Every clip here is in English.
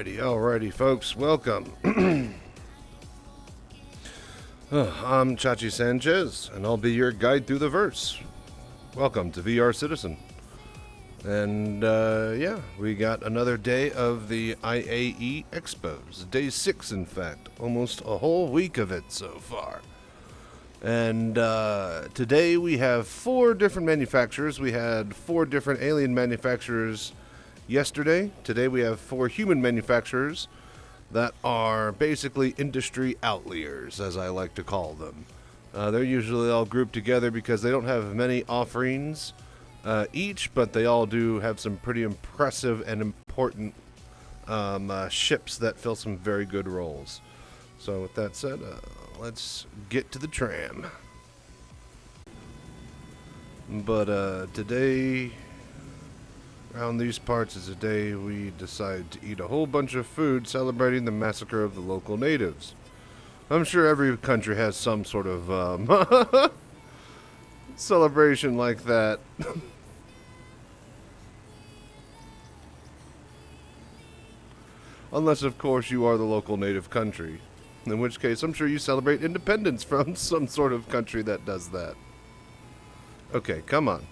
Alrighty, folks. Welcome. I'm Chachi Sanchez, and I'll be your guide through the verse. Welcome to VR Citizen. And, yeah, we got another day of the IAE Expos. Day 6, in fact. Almost a whole week of it so far. And, today we have 4 different manufacturers. We had 4 different alien manufacturers yesterday. Today we have 4 human manufacturers that are basically industry outliers, as I like to call them. They're usually all grouped together because they don't have many offerings each, but they all do have some pretty impressive and important ships that fill some very good roles. So with that said, let's get to the tram. But today, around these parts, is a day we decide to eat a whole bunch of food celebrating the massacre of the local natives. I'm sure every country has some sort of celebration like that. Unless, of course, you are the local native country. In which case, I'm sure you celebrate independence from some sort of country that does that. Okay, come on.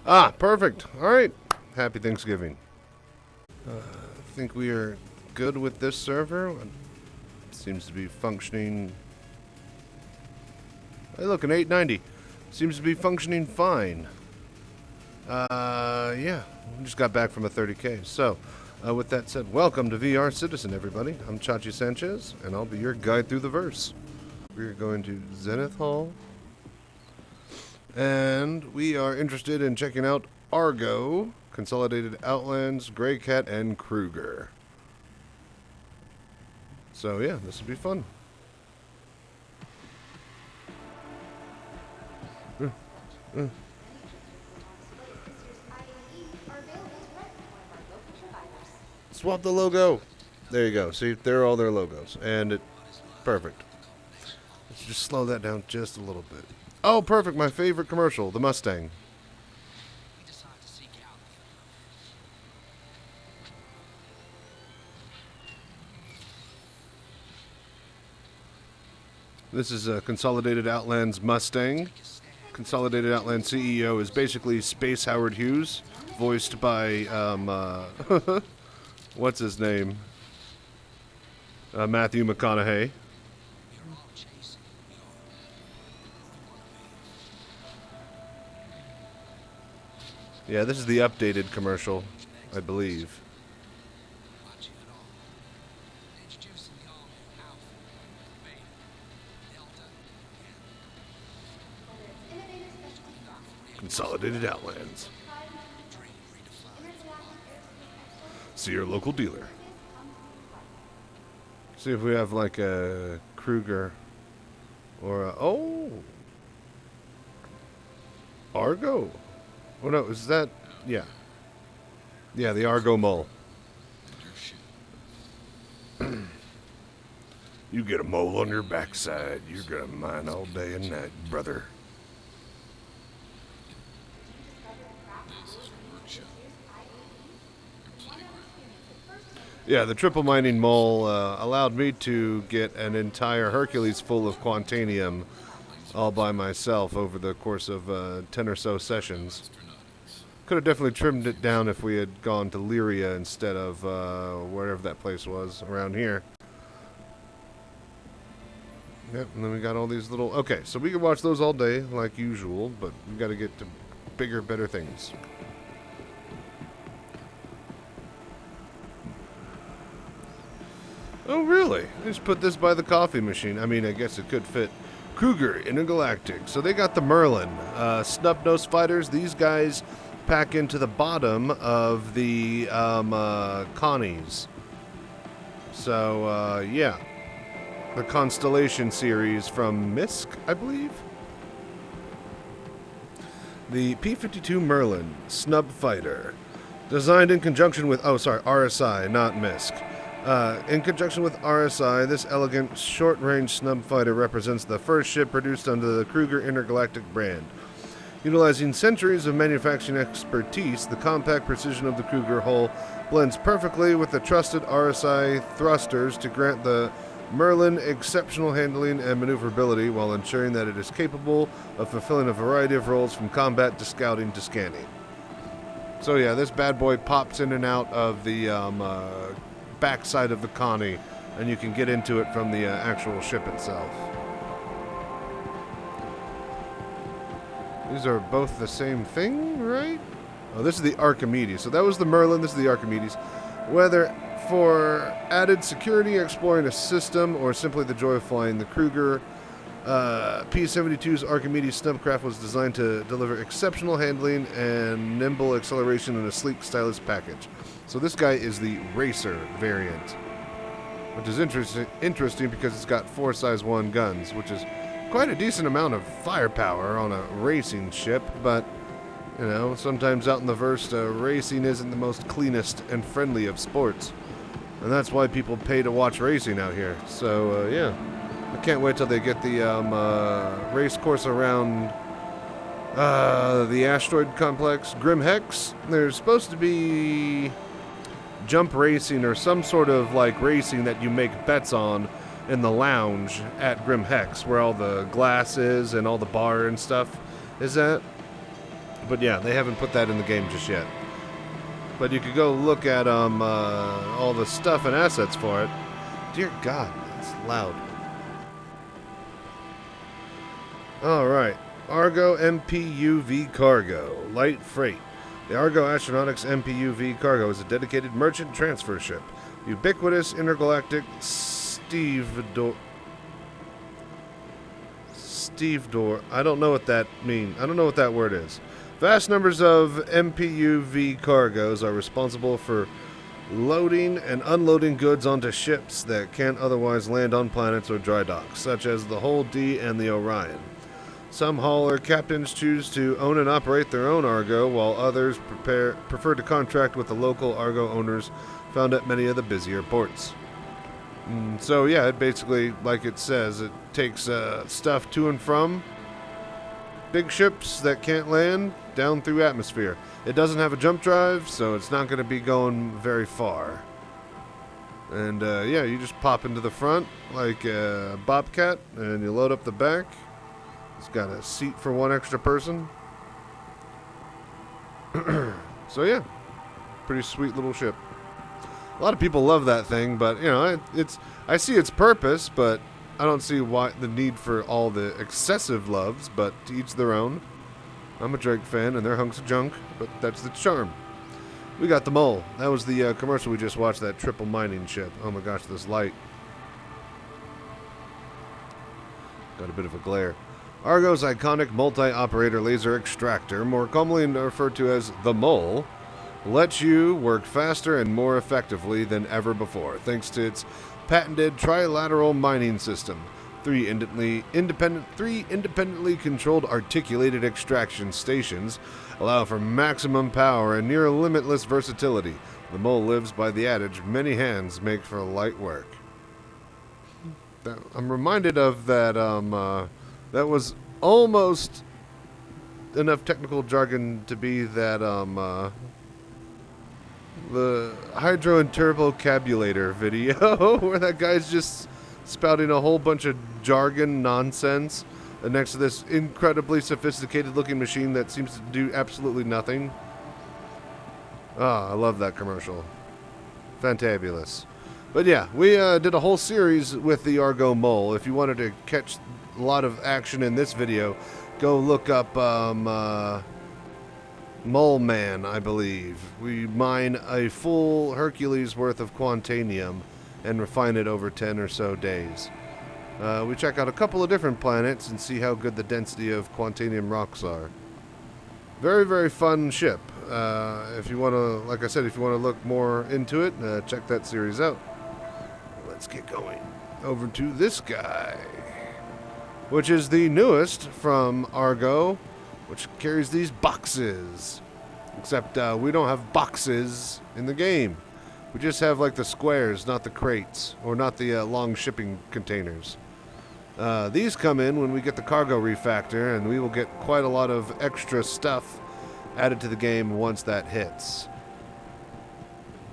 Ah, perfect. All right. Happy Thanksgiving. I think we are good with this server. It seems to be functioning. Hey, look, an 890. Seems to be functioning fine. Yeah. We just got back from a 30K. So, with that said, welcome to VR Citizen, everybody. I'm Chachi Sanchez, and I'll be your guide through the verse. We're going to Zenith Hall. And we are interested in checking out Argo, Consolidated Outlands, Grey Cat, and Kruger. So yeah, this will be fun. Swap the logo. There you go. See, there are all their logos. And it, perfect. Let's just slow that down just a little bit. Oh, perfect. My favorite commercial, the Mustang. This is a Consolidated Outlands Mustang. Consolidated Outlands CEO is basically Space Howard Hughes, voiced by, what's his name? Matthew McConaughey. Yeah, this is the updated commercial, I believe. Consolidated Outlands. See your local dealer. See if we have like a Kruger or a, oh, Argo. Oh no, is that, yeah. Yeah, the Argo mole. You get a mole on your backside, you're gonna mine all day and night, brother. Yeah, the triple mining mole allowed me to get an entire Hercules full of Quantanium all by myself over the course of 10 or so sessions. Could have definitely trimmed it down if we had gone to Lyria instead of wherever that place was around here. Yep, and then we got all these little... Okay, so we can watch those all day like usual, but we got to get to bigger, better things. Oh, really? I just put this by the coffee machine. I mean, I guess it could fit. Kruger, Intergalactic. So they got the Merlin. Snub-nosed fighters. These guys pack into the bottom of the Connies. So, yeah. The Constellation series from Misk, I believe. The P-52 Merlin, Snub Fighter. Designed in conjunction with, RSI, not Misk. In conjunction with RSI, this elegant short-range snub fighter represents the first ship produced under the Kruger Intergalactic brand. Utilizing centuries of manufacturing expertise, the compact precision of the Kruger hull blends perfectly with the trusted RSI thrusters to grant the Merlin exceptional handling and maneuverability while ensuring that it is capable of fulfilling a variety of roles from combat to scouting to scanning. So yeah, this bad boy pops in and out of the backside of the Connie, and you can get into it from the actual ship itself. These are both the same thing, right? Oh, this is the Archimedes. So that was the Merlin, this is the Archimedes. Whether for added security exploring a system or simply the joy of flying, the Kruger P-72's Archimedes snubcraft was designed to deliver exceptional handling and nimble acceleration in a sleek, stylish package. So this guy is the racer variant, which is interesting because it's got 4 size 1 guns, which is quite a decent amount of firepower on a racing ship, but, you know, sometimes out in the verse, racing isn't the most cleanest and friendly of sports. And that's why people pay to watch racing out here. So, yeah. I can't wait till they get the race course around the asteroid complex. Grim Hex, there's supposed to be jump racing or some sort of, like, racing that you make bets on in the lounge at Grim Hex, where all the glass is and all the bar and stuff is at. But yeah, they haven't put that in the game just yet. But you could go look at all the stuff and assets for it. Dear God, it's loud. Alright, Argo MPUV Cargo, light freight. The Argo Astronautics MPUV Cargo is a dedicated merchant transfer ship. Ubiquitous intergalactic stevedore. I don't know what that means. I don't know what that word is. Vast numbers of MPUV cargoes are responsible for loading and unloading goods onto ships that can't otherwise land on planets or dry docks, such as the Hull D and the Orion. Some hauler captains choose to own and operate their own Argo, while others prefer to contract with the local Argo owners found at many of the busier ports. So yeah, it basically, like it says, it takes stuff to and from big ships that can't land down through atmosphere. It doesn't have a jump drive, so it's not going to be going very far. And yeah, you just pop into the front like a Bobcat, and you load up the back. It's got a seat for 1 extra person. So yeah, pretty sweet little ship. A lot of people love that thing, but you know, I see its purpose, but I don't see why the need for all the excessive loves. But to each their own. I'm a Drake fan, and they're hunks of junk, but that's the charm. We got the Mole. That was the commercial we just watched. That triple mining ship. Oh my gosh, this light. Got a bit of a glare. Argo's iconic multi-operator laser extractor, more commonly referred to as the Mole, lets you work faster and more effectively than ever before, thanks to its patented trilateral mining system. Three independently controlled articulated extraction stations allow for maximum power and near limitless versatility. The Mole lives by the adage, many hands make for light work. I'm reminded of that, that was almost enough technical jargon to be that, the hydro and turbocabulator video where that guy's just spouting a whole bunch of jargon nonsense next to this incredibly sophisticated looking machine that seems to do absolutely nothing. Ah, I love that commercial. Fantabulous. But yeah, we did a whole series with the Argo Mole. If you wanted to catch a lot of action in this video, go look up Mole Man, I believe. We mine a full Hercules worth of Quantanium and refine it over 10 or so days. We check out a couple of different planets and see how good the density of Quantanium rocks are. Very, very fun ship. If you want to, like I said, if you want to look more into it, check that series out. Let's get going over to this guy, which is the newest from Argo, which carries these boxes. Except we don't have boxes in the game. We just have like the squares, not the crates, or not the long shipping containers. These come in when we get the cargo refactor, and we will get quite a lot of extra stuff added to the game once that hits.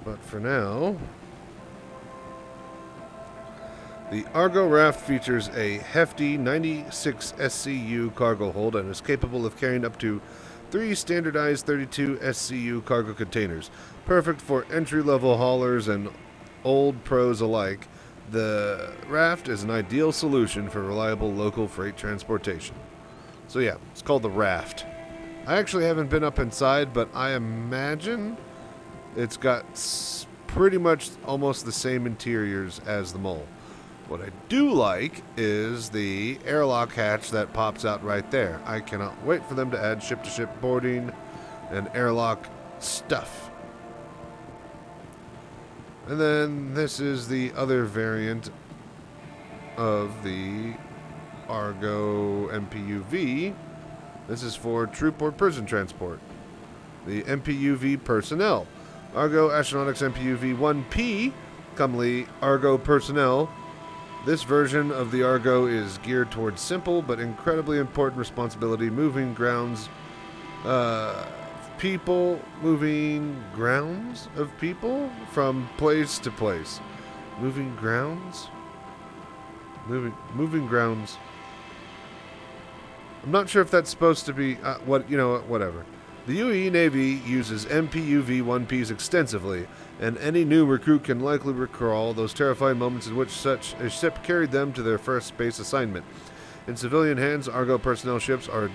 But for now, the Argo Raft features a hefty 96 SCU cargo hold and is capable of carrying up to 3 standardized 32 SCU cargo containers. Perfect for entry-level haulers and old pros alike, the Raft is an ideal solution for reliable local freight transportation. So yeah, it's called the Raft. I actually haven't been up inside, but I imagine it's got pretty much almost the same interiors as the Mole. What I do like is the airlock hatch that pops out right there. I cannot wait for them to add ship-to-ship boarding and airlock stuff. And then this is the other variant of the Argo MPUV. This is for troop or prison transport. The MPUV personnel. Argo Astronautics MPUV 1P, commonly Argo personnel. This version of the Argo is geared towards simple but incredibly important responsibility, moving grounds of people from place to place. Moving grounds? Moving grounds. I'm not sure if that's supposed to be whatever. The UAE Navy uses MPUV-1Ps extensively, and any new recruit can likely recall those terrifying moments in which such a ship carried them to their first space assignment. In civilian hands, Argo personnel ships are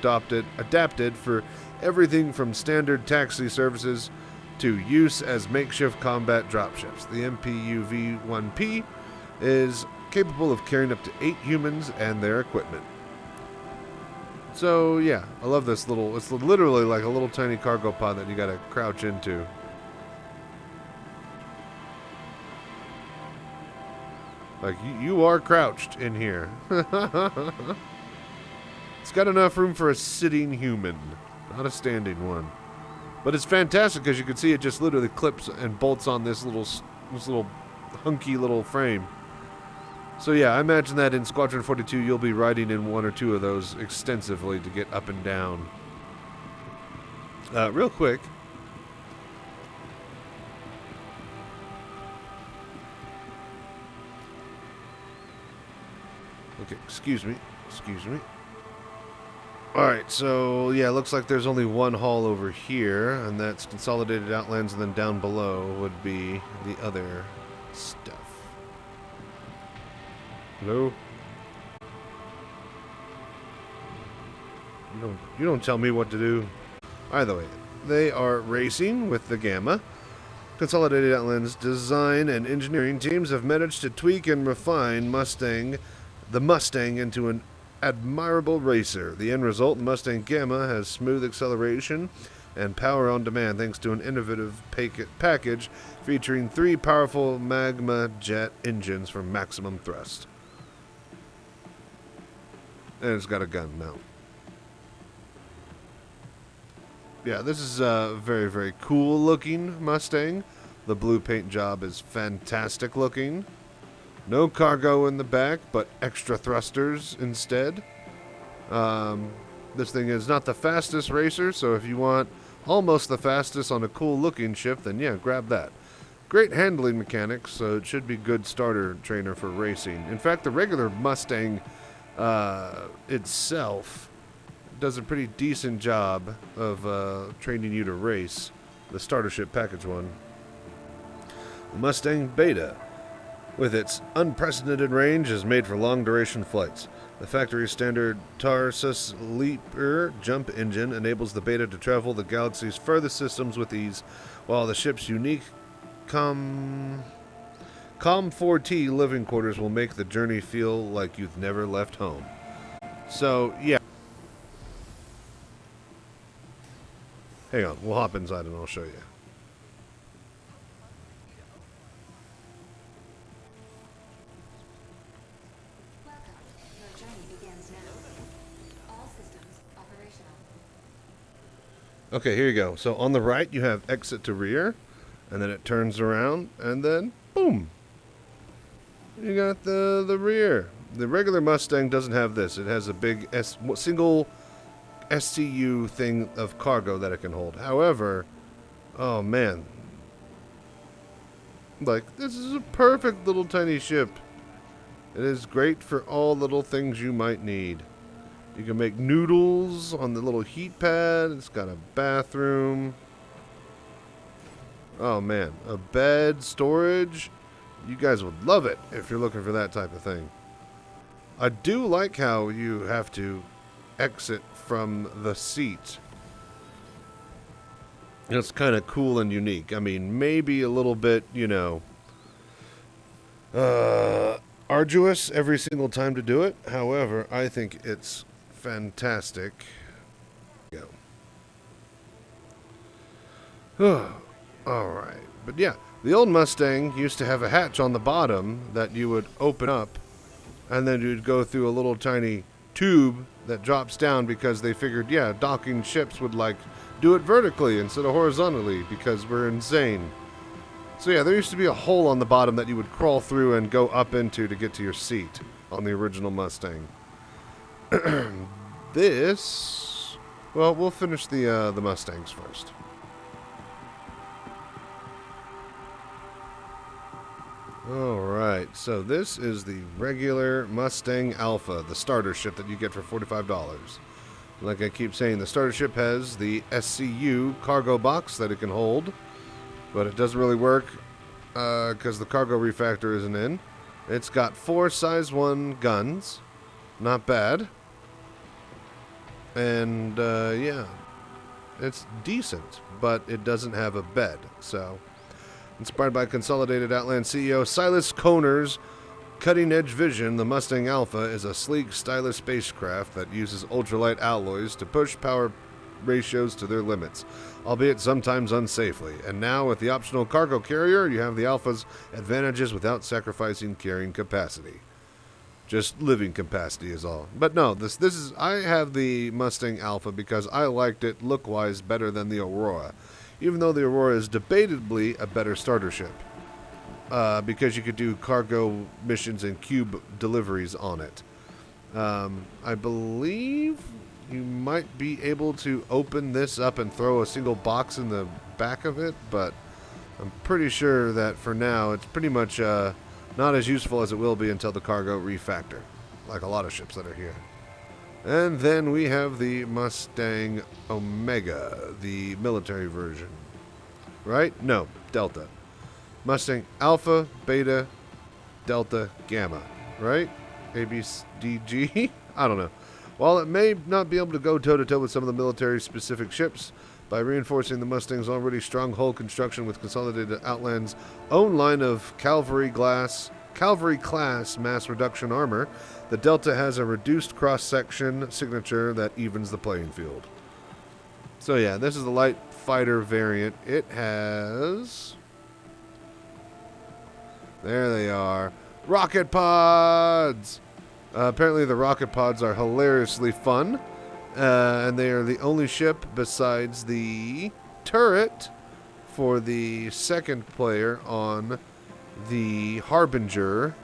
adapted for everything from standard taxi services to use as makeshift combat dropships. The MPUV-1P is capable of carrying up to 8 humans and their equipment. So yeah, I love this it's literally like a little tiny cargo pod that you gotta crouch into. Like, you are crouched in here. It's got enough room for a sitting human, not a standing one. But it's fantastic because you can see it just literally clips and bolts on this little hunky little frame. So yeah, I imagine that in Squadron 42 you'll be riding in one or two of those extensively to get up and down. Real quick. Okay, excuse me. Alright, so yeah, looks like there's only one hall over here, and that's Consolidated Outlands, and then down below would be the other stuff. Hello? You don't tell me what to do. Either way, they are racing with the Gamma. Consolidated Outlands design and engineering teams have managed to tweak and refine the Mustang into an admirable racer. The end result, the Mustang Gamma, has smooth acceleration and power on demand thanks to an innovative package featuring 3 powerful magma jet engines for maximum thrust. And it's got a gun mount. Yeah, this is a very, very cool looking Mustang. The blue paint job is fantastic looking. No cargo in the back, but extra thrusters instead. This thing is not the fastest racer, so if you want almost the fastest on a cool looking ship, then yeah, grab that. Great handling mechanics, so it should be good starter trainer for racing. In fact, the regular Mustang itself does a pretty decent job of training you to race. The starter ship package one. The Mustang Beta, with its unprecedented range, is made for long-duration flights. The factory standard Tarsus Leaper jump engine enables the Beta to travel the galaxy's furthest systems with ease, while the ship's unique Com 4T living quarters will make the journey feel like you've never left home. So, yeah. Hang on, we'll hop inside and I'll show you. Okay, here you go. So on the right, you have exit to rear. And then it turns around, and then, boom! You got the rear. The regular Mustang doesn't have this. It has a big single SCU thing of cargo that it can hold. However, oh man. Like, this is a perfect little tiny ship. It is great for all little things you might need. You can make noodles on the little heat pad. It's got a bathroom. Oh man, a bed, storage. You guys would love it if you're looking for that type of thing. I do like how you have to exit from the seat. It's kind of cool and unique. I mean, maybe a little bit, you know, arduous every single time to do it. However, I think it's fantastic. Go. All right. But yeah, the old Mustang used to have a hatch on the bottom that you would open up, and then you'd go through a little tiny tube that drops down because they figured, yeah, docking ships would like do it vertically instead of horizontally because we're insane. So yeah, there used to be a hole on the bottom that you would crawl through and go up into to get to your seat on the original Mustang. This, well, we'll finish the Mustangs first. Alright, so this is the regular Mustang Alpha, the starter ship that you get for $45. Like I keep saying, the starter ship has the SCU cargo box that it can hold, but it doesn't really work because the cargo refactor isn't in. It's got 4 size 1 guns, not bad, and yeah, it's decent, but it doesn't have a bed, so... Inspired by Consolidated Outland CEO Silas Koner's cutting-edge vision, the Mustang Alpha is a sleek, stylish spacecraft that uses ultralight alloys to push power ratios to their limits, albeit sometimes unsafely. And now, with the optional cargo carrier, you have the Alpha's advantages without sacrificing carrying capacity. Just living capacity is all. But no, this is... I have the Mustang Alpha because I liked it look-wise better than the Aurora. Even though the Aurora is debatably a better starter ship. Because you could do cargo missions and cube deliveries on it. I believe you might be able to open this up and throw a single box in the back of it, but I'm pretty sure that for now it's pretty much not as useful as it will be until the cargo refactor, like a lot of ships that are here. And then we have the Mustang Omega, the military version. Right? No, Delta. Mustang Alpha, Beta, Delta, Gamma. Right? A, B, D, G? I don't know. While it may not be able to go toe-to-toe with some of the military-specific ships, by reinforcing the Mustang's already strong hull construction with Consolidated Outland's own line of cavalry-class mass reduction armor, the Delta has a reduced cross-section signature that evens the playing field. So yeah, this is the light fighter variant. It has... There they are. Rocket pods! Apparently the rocket pods are hilariously fun. And they are the only ship besides the turret for the second player on the Harbinger,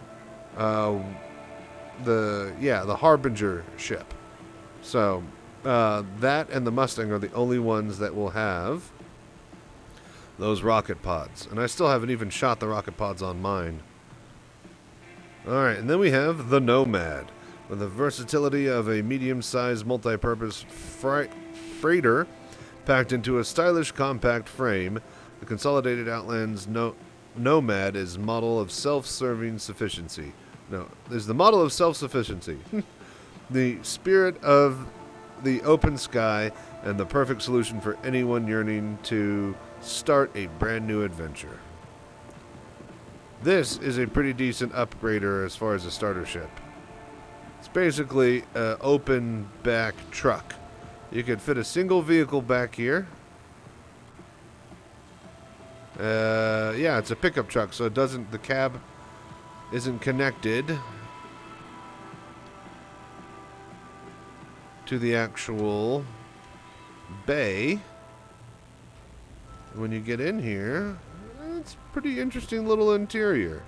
the Harbinger ship. So that and the Mustang are the only ones that will have those rocket pods. And I still haven't even shot the rocket pods on mine. Alright, and then we have the Nomad. With the versatility of a medium-sized multi-purpose freighter packed into a stylish compact frame, the Consolidated Outland's Nomad is model of self-serving sufficiency. No, is the model of self-sufficiency. The spirit of the open sky and the perfect solution for anyone yearning to start a brand new adventure. This is a pretty decent upgrader as far as a starter ship. It's basically an open back truck. You could fit a single vehicle back here. Yeah, it's a pickup truck, so it doesn't, the cab isn't connected to the actual bay. When you get in here, It's a pretty interesting little interior.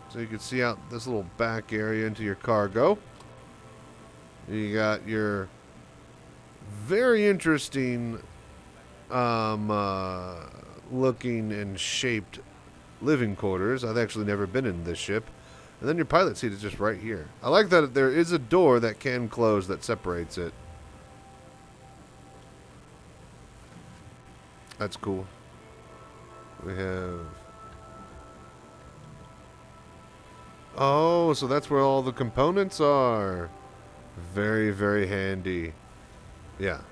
So you can see out this little back area into your cargo. You got your very interesting looking and shaped living quarters. I've actually never been in this ship. And then your pilot seat is just right here. I like that there is a door that can close that separates it. That's cool. We have... Oh, so that's where all the components are. Very, very handy. Yeah.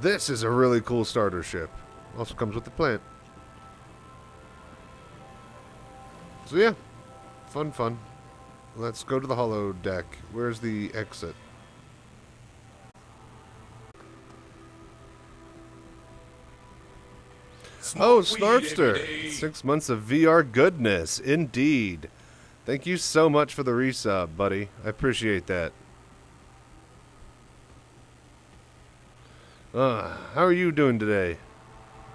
This is a really cool starter ship. Also comes with the plant. So yeah. Fun, fun. Let's go to the holo deck. Where's the exit? Oh, Snarfster. 6 months of VR goodness. Indeed. Thank you so much for the resub, buddy. I appreciate that. How are you doing today?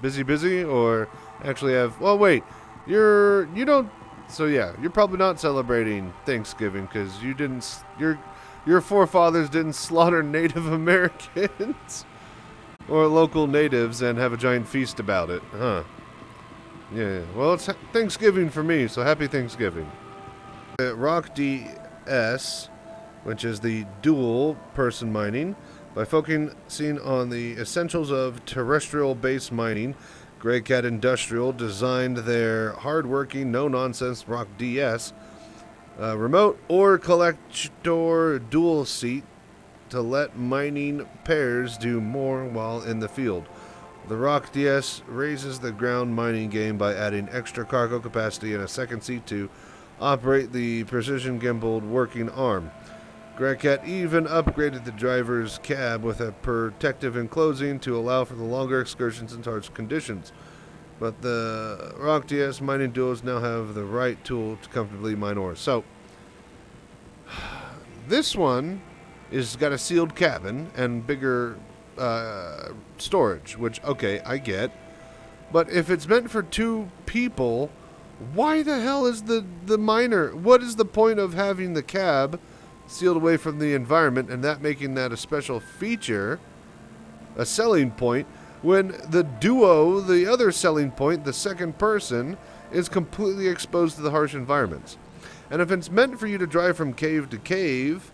Busy, or actually have... Well, wait. You don't... So yeah, you're probably not celebrating Thanksgiving because you didn't... Your forefathers didn't slaughter Native Americans or local natives and have a giant feast about it, huh? Yeah. Well, it's Thanksgiving for me, so happy Thanksgiving. Rock DS, which is the dual person mining, by focusing on the essentials of terrestrial-based mining, Grey Cat Industrial designed their hard-working, no-nonsense Rock DS remote ore collector dual seat to let mining pairs do more while in the field. The Rock DS raises the ground mining game by adding extra cargo capacity and a second seat to operate the precision gimbaled working arm. Grey Cat even upgraded the driver's cab with a protective enclosing to allow for the longer excursions in harsh conditions. But the Rock DS mining duos now have the right tool to comfortably mine ore. So, this one is got a sealed cabin and bigger storage, which, okay, I get. But if it's meant for 2 people, why the hell is the miner? What is the point of having the cab sealed away from the environment and that making that a special feature, a selling point, when the duo, the other selling point, the second person, is completely exposed to the harsh environments? And if it's meant for you to drive from cave to cave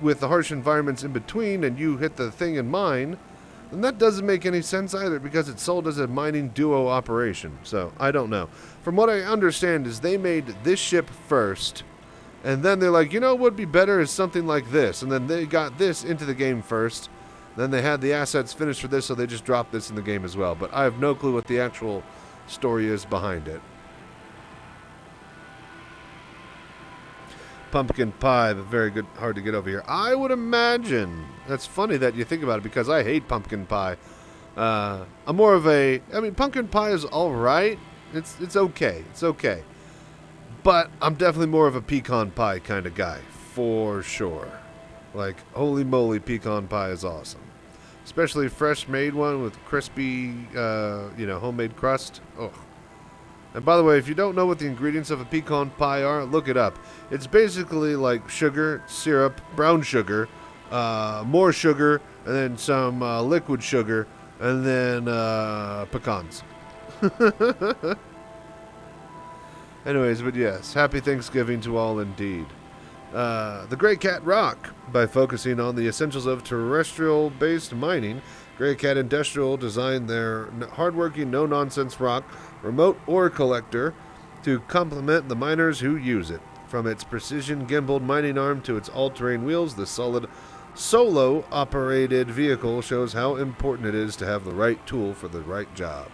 with the harsh environments in between and you hit the thing and mine, then that doesn't make any sense either because it's sold as a mining duo operation. So, I don't know. From what I understand is they made this ship first, and then they're like, you know what would be better is something like this. And then they got this into the game first. Then they had the assets finished for this, so they just dropped this in the game as well. But I have no clue what the actual story is behind it. Pumpkin pie, but very good, hard to get over here. I would imagine. That's funny that you think about it because I hate pumpkin pie. I'm more of a... I mean, pumpkin pie is alright. It's okay. It's okay. But I'm definitely more of a pecan pie kind of guy. For sure. Like, holy moly, pecan pie is awesome. Especially fresh made one with crispy, homemade crust. Oh. And by the way, if you don't know what the ingredients of a pecan pie are, look it up. It's basically like sugar, syrup, brown sugar, more sugar, and then some liquid sugar, and then pecans. Anyways, but yes, happy Thanksgiving to all indeed. The Grey Cat Rock, by focusing on the essentials of terrestrial-based mining, Grey Cat Industrial designed their hardworking, no-nonsense rock remote ore collector to complement the miners who use it. From its precision gimbaled mining arm to its all-terrain wheels, the solid solo-operated vehicle shows how important it is to have the right tool for the right job.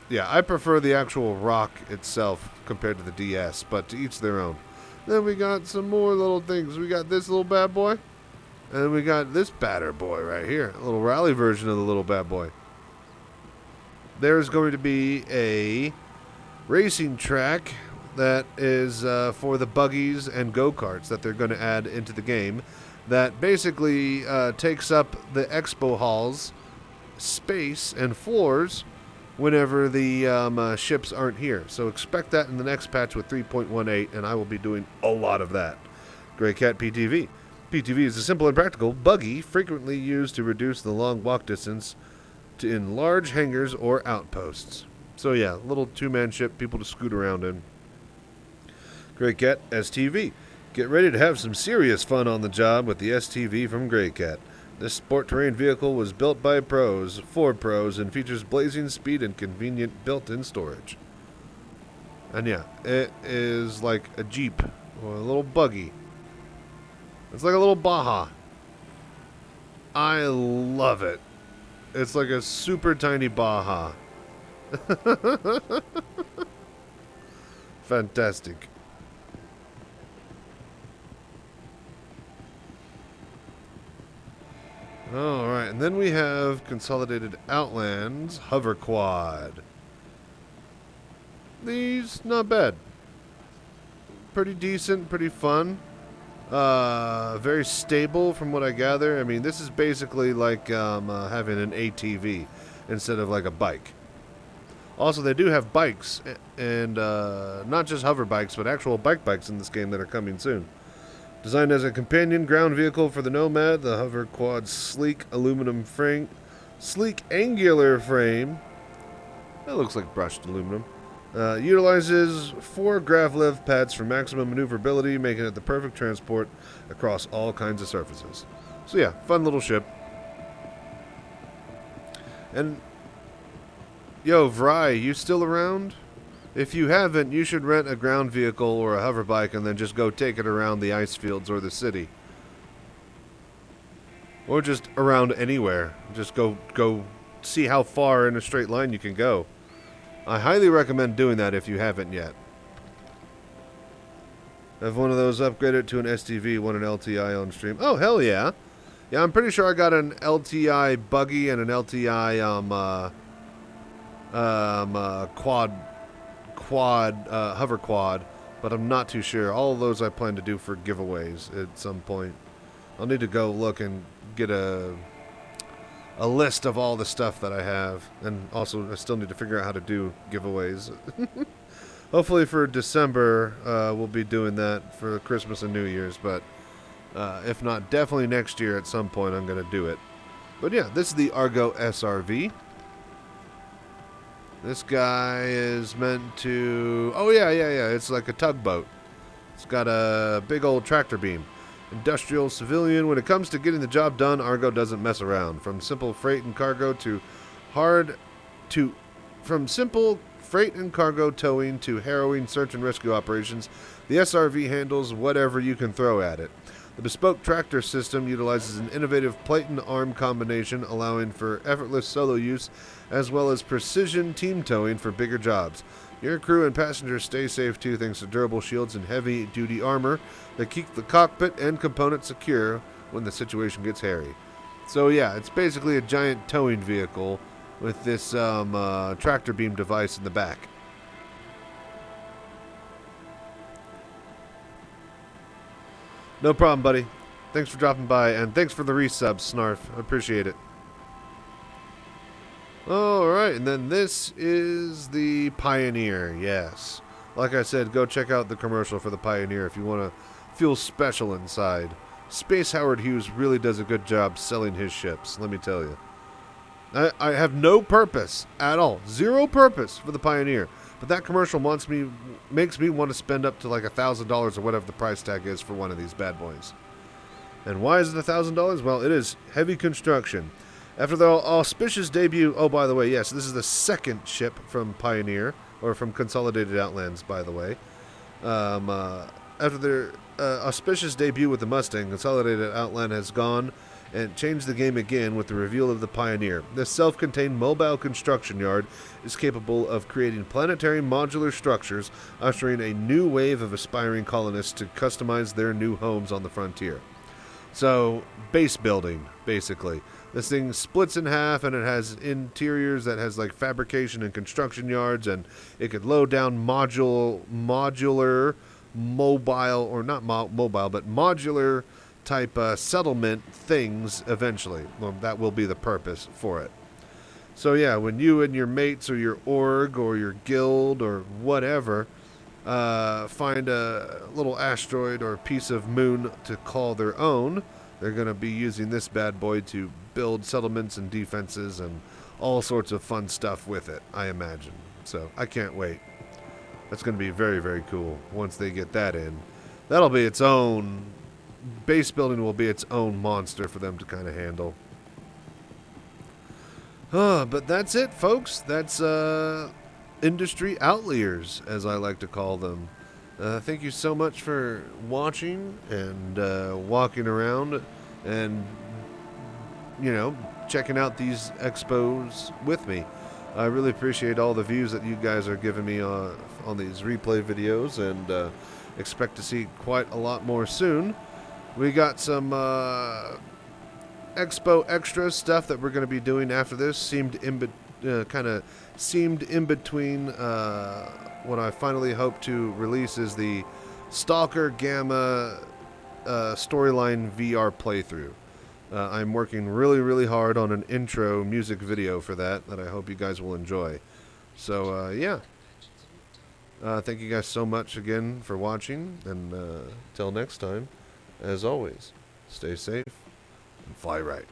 Yeah, I prefer the actual rock itself compared to the DS, but to each their own. Then we got some more little things. We got this little bad boy, and we got this badder boy right here. A little rally version of the little bad boy. There's going to be a racing track that is for the buggies and go-karts that they're going to add into the game that basically takes up the expo hall's space and floors whenever the ships aren't here. So expect that in the next patch with 3.18, and I will be doing a lot of that. Grey Cat PTV. PTV is a simple and practical buggy frequently used to reduce the long walk distance in large hangars or outposts. So yeah, little two-man ship, people to scoot around in. Grey Cat STV. Get ready to have some serious fun on the job with the STV from Grey Cat. This sport terrain vehicle was built by pros, for pros, and features blazing speed and convenient built-in storage. And yeah, it is like a Jeep or a little buggy. It's like a little Baja. I love it. It's like a super tiny Baja. Fantastic. Alright, and then we have Consolidated Outlands Hover Quad. These, not bad. Pretty decent, pretty fun. Very stable from what I gather. I mean, this is basically like having an ATV instead of like a bike. Also, they do have bikes, and not just hover bikes, but actual bikes in this game that are coming soon. Designed as a companion ground vehicle for the Nomad, the Hover Quad's sleek angular frame, that looks like brushed aluminum, utilizes 4 Gravlev pads for maximum maneuverability, making it the perfect transport across all kinds of surfaces. So yeah, fun little ship. And, yo, Vry, you still around? If you haven't, you should rent a ground vehicle or a hover bike and then just go take it around the ice fields or the city. Or just around anywhere. Just go see how far in a straight line you can go. I highly recommend doing that if you haven't yet. Have one of those upgraded to an STV, want an LTI on stream. Oh, hell yeah. Yeah, I'm pretty sure I got an LTI buggy and an LTI hover quad, but I'm not too sure. All of those I plan to do for giveaways at some point. I'll need to go look and get a list of all the stuff that I have, and also I still need to figure out how to do giveaways. Hopefully for December we'll be doing that for Christmas and New Year's, but if not, definitely next year at some point I'm going to do it. But yeah, this is the Argo SRV. This guy is meant to... Oh, yeah. It's like a tugboat. It's got a big old tractor beam. Industrial, civilian. When it comes to getting the job done, Argo doesn't mess around. From simple freight and cargo towing to harrowing search and rescue operations, the SRV handles whatever you can throw at it. The bespoke tractor system utilizes an innovative plate and arm combination, allowing for effortless solo use as well as precision team towing for bigger jobs. Your crew and passengers stay safe too thanks to durable shields and heavy-duty armor that keep the cockpit and components secure when the situation gets hairy. So yeah, it's basically a giant towing vehicle with this tractor beam device in the back. No problem, buddy. Thanks for dropping by, and thanks for the resub, Snarf. I appreciate it. Alright, and then this is the Pioneer, yes. Like I said, go check out the commercial for the Pioneer if you want to feel special inside. Space Howard Hughes really does a good job selling his ships, let me tell you. I have no purpose at all, zero purpose for the Pioneer. But that commercial makes me want to spend up to like $1,000 or whatever the price tag is for one of these bad boys. And why is it $1,000? Well, it is heavy construction. After the auspicious debut... Oh, by the way, yes, this is the second ship from Pioneer, or from Consolidated Outlands, by the way. After their auspicious debut with the Mustang, Consolidated Outland has gone and changed the game again with the reveal of the Pioneer. This self-contained mobile construction yard is capable of creating planetary modular structures, ushering a new wave of aspiring colonists to customize their new homes on the frontier. So, base building, basically. This thing splits in half, and it has interiors that has like fabrication and construction yards, and it could load down modular, mobile, or not mobile, but modular type settlement things eventually. Well, that will be the purpose for it. So yeah, when you and your mates or your org or your guild or whatever find a little asteroid or piece of moon to call their own, they're going to be using this bad boy to build settlements and defenses and all sorts of fun stuff with it, I imagine. So I can't wait. That's going to be very, very cool once they get that in. That'll be its own, base building will be its own monster for them to kind of handle. But that's it, folks. That's industry outliers, as I like to call them. Thank you so much for watching and walking around and, checking out these expos with me. I really appreciate all the views that you guys are giving me on these replay videos, and expect to see quite a lot more soon. We got some Expo extra stuff that we're going to be doing after this. Seemed in between what I finally hope to release is the Stalker Gamma storyline VR playthrough. I'm working really, really hard on an intro music video for that I hope you guys will enjoy. So, yeah. Thank you guys so much again for watching, and till next time, as always, stay safe and fly right.